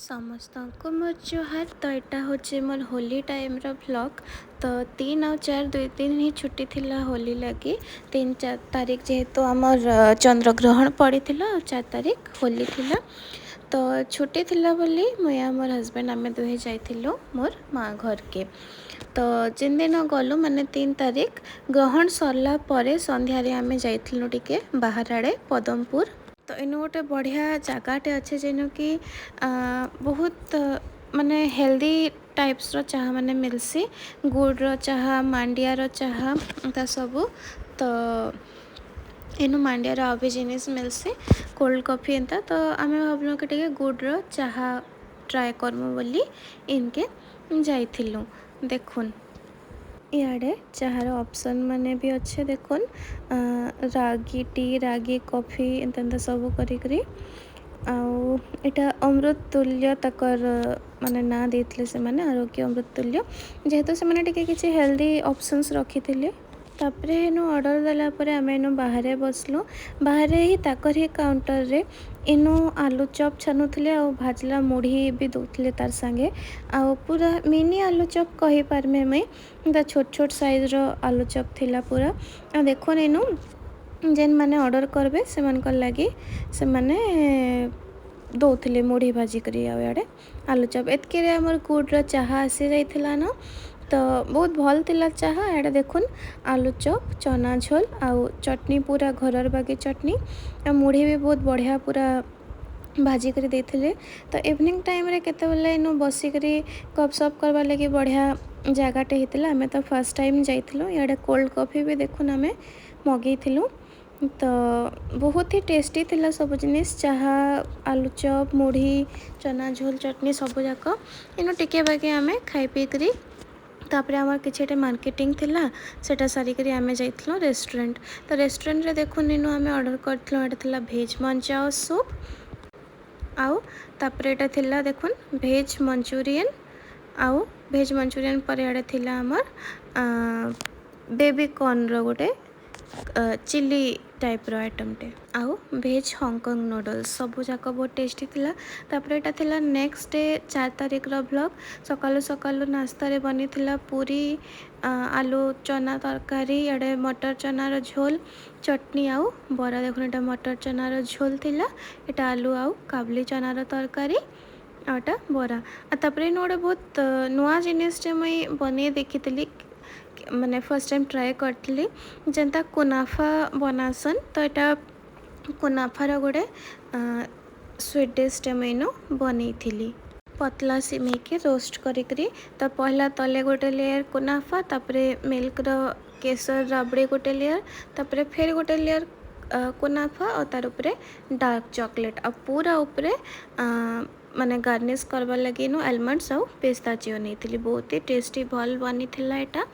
समस्त को मोर जुहार। तो यहाँ हूँ मोर होली टाइम व्लॉग। तो 3 और 4 2 दिन ही छुट्टी थिला होली लगी। 3-4 तारीख जेहेतु आमर चंद्रग्रहण पड़ी 4 तारीख होली थिला। तो छुट्टी थिला बोली मुझे मोर हस्बैंड आम दुहे जाइलु मोर माँ घर के। तो जिन दिन गलु माने 3 तारीख ग्रहण सरला परे संध्यारे आम जाइलु टिके बाहर आड़े पदमपुर। तो इनु गोटे बढ़िया जगहटे अच्छे जेनु कि बहुत माने हेल्दी टाइप्स रो चाह माने मिलसी। गुड़ चाह मांडिया चाह ता सबू। तो इनु मांडिया आ भी जिनिस मिलसी कोल्ड कॉफी एंता। तो आम भावलु कि टिके गुड़ चाह ट्राए करमु बोली इनके जाइथिलु। देखुन इे चाहार ऑप्शन माने भी अच्छे देखुन रागी टी रागी कॉफी एंता सब करी आउ इटा अमृत तुल्य तकर माने ना देथिले से माने आरोग्य अमृत तुल्य जेहेतु से माने टिके किछि हेल्दी ऑप्शंस रखिथिले। तापरे इनु ऑर्डर देला परे आमे इनु बाहरे बसलु। बाहरे ही ताकर ही काउंटर रे इनु आलू चॉप छानुथिले आ भाजला मुढ़ी भी दउथिले तार संगे। आ पूरा मिनी आलू चॉप कहि पारमे मैं छोट छोट साइज रो आलू चॉप थिला पूरा। आ देखो इनु जेन माने ऑर्डर करबे से मानकर लागी से माने दउथिले मुढ़ी भाजी करी आड़े आलू चॉप एतके रे हमर गुड़ चाह आसी जाइथिला ना। तो बहुत भल तिला चाह एडा देखुन आलू चॉप चना झोल आउ चटनी पूरा घरर बागी चटनी आ मुढ़ी भी बहुत बढ़िया पूरा भाजी करी देथिले। तो इवनिंग टाइम रे केते बेले इनु बसी करी कप सप करबा लगी बढ़िया जगहटे हितला। आमे तो फर्स्ट टाइम जाइथिलु। याडे कोल्ड कॉफी भी देखुन आमे मगेइथिलु। तो बहुत ही टेस्टी थिला सब जिनिस चाह आलू चॉप मुढ़ी चना झोल चटनी सब जाक इनु टिके बाकी आमे खाई पी करी तापरे आमर किछटे मार्केटिंग थिला सेटा सारी करी आमे जाइथिलु रेस्टोरेंट। तो रेस्टोरेंट रे देखुन इनु आमे ऑर्डर करथिलु एटा थिला भेज मंचाओ सूप आउ तापरे एटा थिला देखुन भेज मंचूरियन आउ भेज मंचूरियन पर एडे थिला आमर बेबी कॉर्न रो गोटे चिली टाइप रो आइटम टे आउ भेज हांगकांग नूडल्स सब जाक बहुत टेस्टी थिला। तापरे एटा थिला नेक्स्ट डे 4 तारीख रो ब्लॉग। सकालु सकालु नाश्ता रे बनी थिला पूरी आलू चना तरकारी एडे मटर चना रो झोल चटनी आउ बरा देखुन एटा मटर चना रो झोल थिला एटा आलू आउ काबली चना रो तरकारी आटा बरा। तापरे नोडे बहुत नुआ जिनिस जे मुई बने देखिथिली माने फर्स्ट टाइम ट्राए करथिली जेंता कुनाफा बनासन। तो एटा कुनाफार गोटे स्वीट डिशटे मैंने बनई पतला सिमेई के रोस्ट करी। तो पहला तले गोटे लेयर कुनाफा तापरे मिल्क रो केसर रबड़ी गोटे लेयर तापरे फिर गोटे लेयर कुनाफा और तार उपरे डार्क चॉकलेट आ पूरा उपरे माने गार्निश करवा लगी नो आलमंड्स आउ पिस्ताचिओ नहीं बहुत ही टेस्टी भल बनी थिला एटा।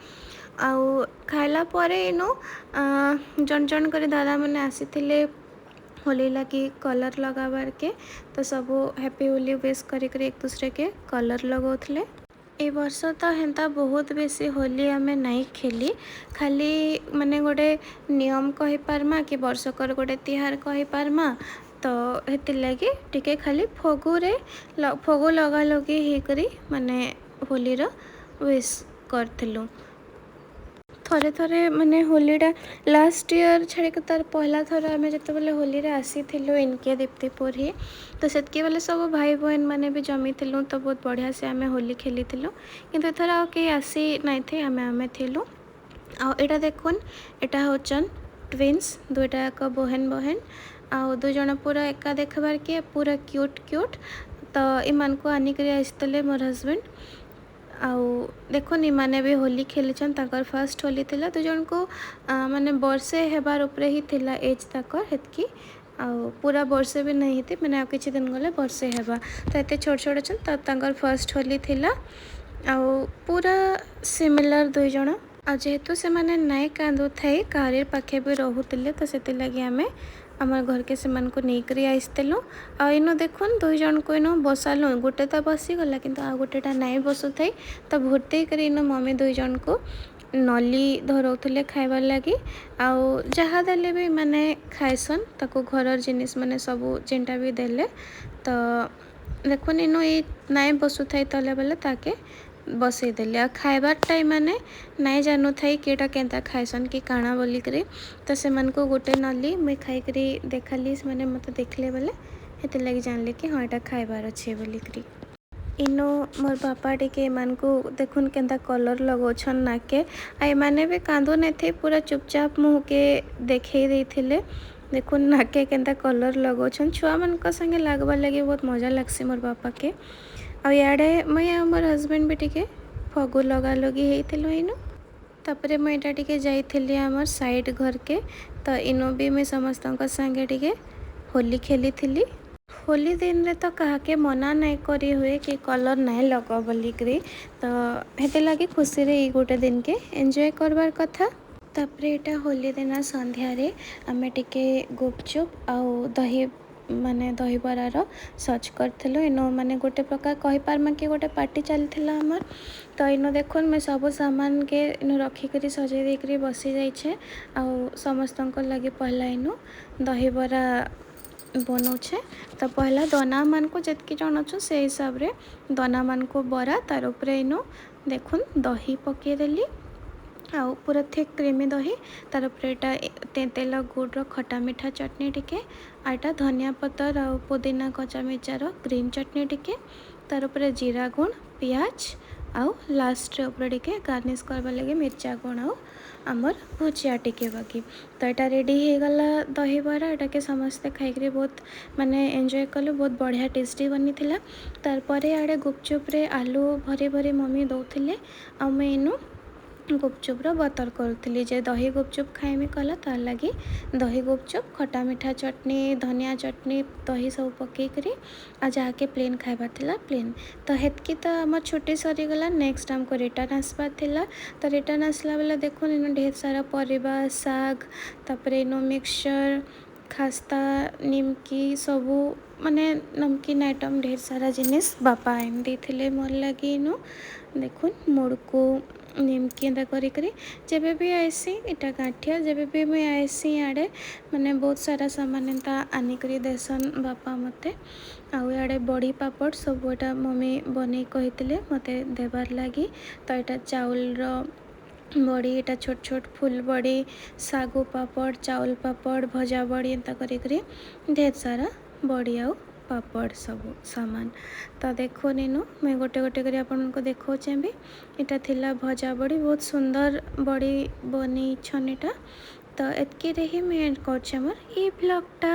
आउ खाइला परे इनो जन जन करे दादा मैंने आसी होली लगी कलर लगाबार के। तो सब हैप्पी होली विश करी एक दूसरे के कलर लगौले। ए वर्ष तो हेन्ता बहुत बेसी होली आमे नहीं खेली खाली माने गोटे नियम कहि पारमा कि वर्षकर गोटे तिहार कहि पारमा। तो हेति लगी टिके खाली फगु लगा लगी ही करी माने होली रो विश करथिलु। थरे थरे माने होलीटा लास्ट ईयर छाड़ी तार पहला थर आम जो बेले होली रे आसी इनके दीप्तिपुर ही। तो सेतके बेले सब भाई बहन माने भी जमी थिलु तो बहुत बढ़िया से आम होली खेली किंतु एथर आ कहीं आसी नाई थे आमे थिलु। आ एटा देखुन एटा होचन ट्विन्स दुईटा एक बहन बहन आउ दु जण पूरा एका देखबार के पूरा क्यूट क्यूट। तो इमान को आनिक आसते मोर हस्बैंड आउ देखुन इमाने भी होली खेलीछन ताकर फर्स्ट होली थिला। दु जन को माने वर्षे हेबार उपरे ही थिला एज ताकर हेतकी आउ पूरा वर्षे भी नहीं थी मैंने किसी दिन गले वर्षे हेबा। तो एते छोट छोट छन तो ताकर फर्स्ट होली थिला आउ पूरा सिमिलर दुई जण आ जेहेतु से माने नाई कांदु थाई कारी पाखे भी रहुतिले। तो सेति लगी आमे आमर घर के से को नहीं करी आइसतेलु। आ इनो देखुन दुई जन को इनो बसालु गोटे तो बसी गला किंतु आ गोटेटा नाई बसु थाई। तो भर्ती करी इनो मम्मी दुई जन को नली धरौले खाइबार लगी आउ जहाँ देले भी माने खाइसन ताको घरर जिनिस माने सब जेनटा भी देले। तो देखुन इनु ये नाई बसु थाई तले बेले ताके बसई देली आ खाइबार टाइम माने नाई जानू थाई केटा केंता खाइसन कि काଣା बोली करी तो से मन को गोटे नली मैं खाई करी देखली से माने मत देखले बेले हेते लगी जानले कि हाँ एटा खाइबार अच्छे बोली करी इनो मोर बापा टिके मन को देखुन केंता कलर लगोछन नाके आई माने भी कांदो नहीं थे पूरा चुपचाप मुँह के देखे देथिले देखुन नाके केंता कलर लगोछन छुआ मन को संगे लागबार लगे बहुत मजा लगसी मोर बापा के आ याडे मैं मोर हस्बैंड भी टिके फगु लगा लगी हेइथिलो इनो तापरे मैं एटा टिके जाइथिली हमर साइड घर के तो इनो भी मैं समस्तन संगे टिके होली खेली थी होली दिन रे तो कहा के मना नहीं करी हुए कि कलर नहीं लग बोलिकी तो हेते लगे खुशी रे गोटे दिन के एंजॉय करवार कथा तापरे एटा होली दिन संध्या रे आमे टिके गुपचुप आउ दही माने दही बरार सच करथिलो इनो माने गोटे प्रकार कहि पारमा कि गोटे पार्टी चलथिला हमर तो इनो देखुन मैं सब सामान के इनो रखी करी सजे दे करी बसी जाइछे आउ समस्तन को लगे पहला इनो दही बरा बनाऊे तो पहला दना मान को जितकी जन अच्छे से हिसाब रे दना मान को बरा तार उपरे इनो देखुन दही पकेदेली आउ पूरा थिक क्रीमी दही तार उपरे एटा तेंतेल गुड़ खटा मीठा चटनी टिके आटा धनिया पतर आउ पुदीना कच्चा मिर्चार ग्रीन चटनी टिके तार उपरे जीरा गुण पियाज आउ लास्ट ऊपर टिके गार्निश करवा लगे मिर्चा गुण आउ आमर भुजिया टिके बाकी तो यहाँ रेडी हो गला दही बरा एटा के समस्ते खाई बहुत माने एंजॉय कलु बहुत बढ़िया टेस्टी बनी थिला तार आड़े गुपचुप रे आलू भरी भरी मम्मी दौले आ मैं इनु गुपचुप बतर करुली जे दही गुपचुप खाइमी कला तार लगी दही गुपचुप खटा मीठा चटनी धनिया चटनी दही सब पकईकरी आ जाके प्लेन खाइबार थिला प्लेन तो हेतकी तो आम छुट्टी सरीगला नेक्स्ट आमको रिटर्न आसबार थिला तो रिटर्न आसला बेले देखुन इन ढेर सारा परिबा साग तापर इनो मिक्सचर खास्ता निमकी सबू माने नमकीन आइटम ढेर सारा जिनिस बापा आन देथिले मोर लगी इनु देखुन मुड़को निमकी एंता करी जब भी आईसी इटा गाठिया जब भी मैं आईसी आड़े माने बहुत सारा सामान एंता आनिकरी देसन बापा मते आउ आड़े बड़ी पापड़ सब एटा मम्मी बनै कहिथिले मते देबार लगी तो एटा चाउल रो बड़ी एटा छोट छोट फुल बड़ी सागु पापड़ चाउल पापड़ भजा बड़ी एंता करी ढेर सारा बड़ी आउ पापड़ सब सामान तो देखो नीनु मैं गोटे गोटे कर आपको देखा भी इटा थिला भजा बड़ी बहुत सुंदर बड़ी बनी छन इटा तो एतकी रे ही मैं एंड कर ब्लॉगटा।